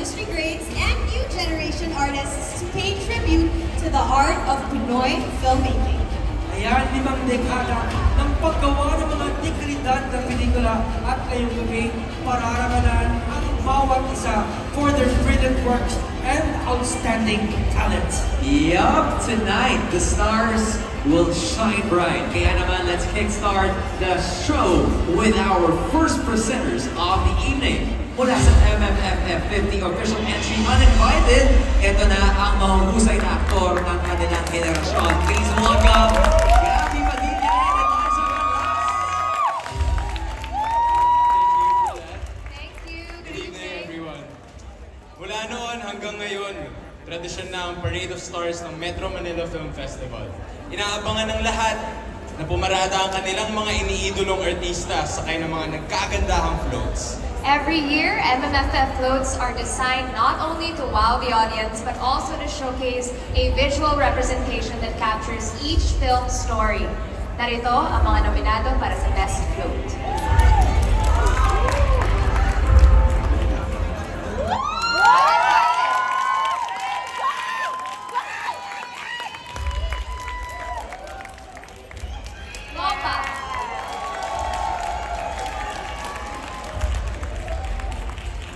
industry greats and new generation artists to pay tribute to the art of Pinoy filmmaking. Ayan, 5 dekada ng paggawa ng mga dekalidad na pelikula at ngayong gabi, pararangalan ang bawat isa for their brilliant works and outstanding talent. Yup, tonight the stars will shine bright. Kaya naman, let's kickstart the show with our first presenters of the evening. Mula sa MMFF 50 official entry uninvited, ito na ang mahusay na aktor ng kanilang henerasyon. Please welcome Gabby Padilla and Eliza Vargas. Thank you. Good evening, everyone. Mula noon hanggang ngayon, tradisyon na ang Parade of Stars ng Metro Manila Film Festival. Inaabangan ng lahat na pumarada ang kanilang mga iniidolong artista sakay ng mga nagkagandahang floats. Every year, MMFF floats are designed not only to wow the audience, but also to showcase a visual representation that captures each film's story. Narito ang mga nominado para sa Best Float.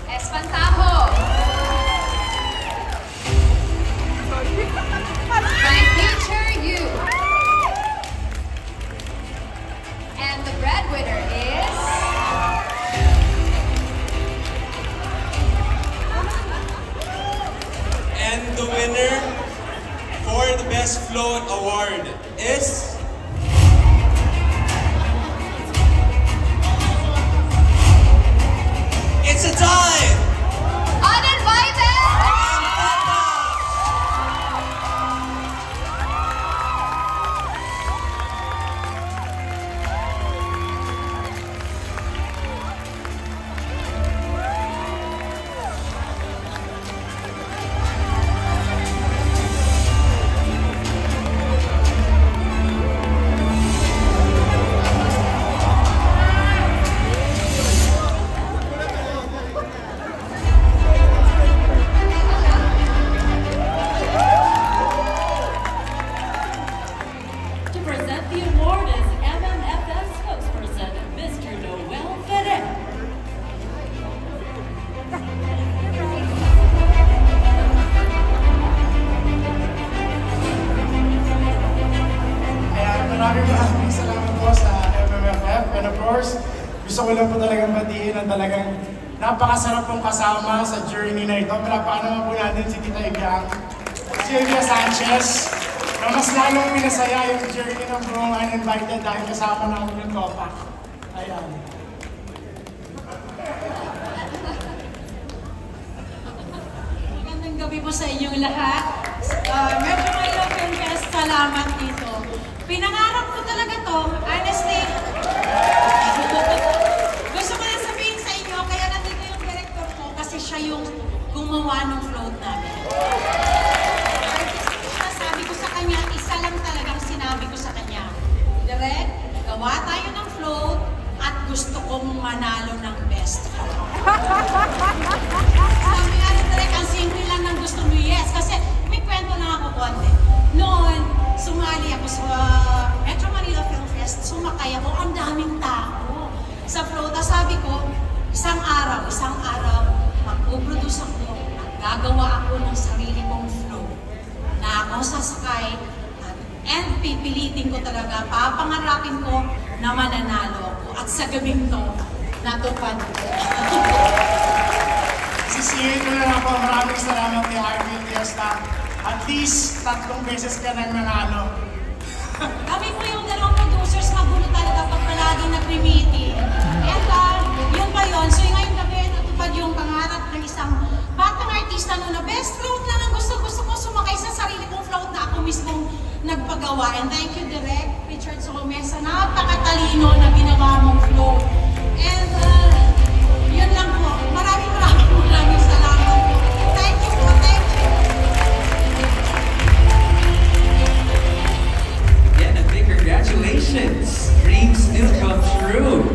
Espantajo. My Future You. And the breadwinner is... And the winner for the Best Float Award is... It's a tie! Uninvited! Maraming salamat po sa MMFF, and of course, gusto ko lang po talagang batiin ang talagang napakasarap pong kasama sa journey na ito. Palakpakan naman po natin si Tita Ibiang, Sylvia Sanchez, na mas lalong pinasaya yung journey ng buong uninvited dahil kasama namin yung Topak. Ayan. Magandang gabi po sa inyong lahat. Metro Manila Film Fest, salamat dito. Pinangarap ko talaga to, honestly. Gusto ko na sabihin sa inyo, kaya nandito yung director ko kasi siya yung gumawa ng float namin. Artistic sabi ko sa kanya, isa lang talagang sinabi ko sa kanya, Direk, gawa tayo ng float at gusto kong manalo ng best float. Sabi nga ni Direk, ang simple lang ng gusto mo, yes, kasi may kwento na ako konti. Noon, sumali ako sa Metro Manila Film Fest, sumakay ako, ang daming tao sa float. Sabi ko, isang araw, magpuproduce ako at gagawa ako ng sarili kong float na ako sasakay and pipilitin ko talaga, papangarapin ko na mananalo ako. At sa gabing to, natupad ko. Sisihin ko na ako, maraming salamat ni Harvey Fiesta. At least, 3 beses ka nang nanalo. Kami po yung dalawang producers, magulo talaga pag palagi nag-meeting. And yun ba yun? So ngayong gabi, natupad yung pangarap ng isang batang artista na best float lang ang gusto ko sumakay sa sarili kong float na ako mismong nagpagawa. And thank you, Direk Richard Solomesa, napakatalino na ginawa mong float. And yun lang po. Maraming salamat po. Thank you po, thank you. Again, a big congratulations. Dreams do come true.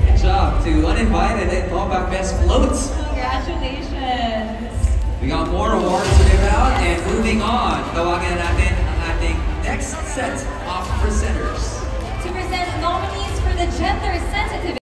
Good job to Uninvited and Topak Best Floats. Congratulations. We got more awards to give out, and moving on, tawagan na natin ang ating next set of presenters. To present nominees for the Gender Sensitive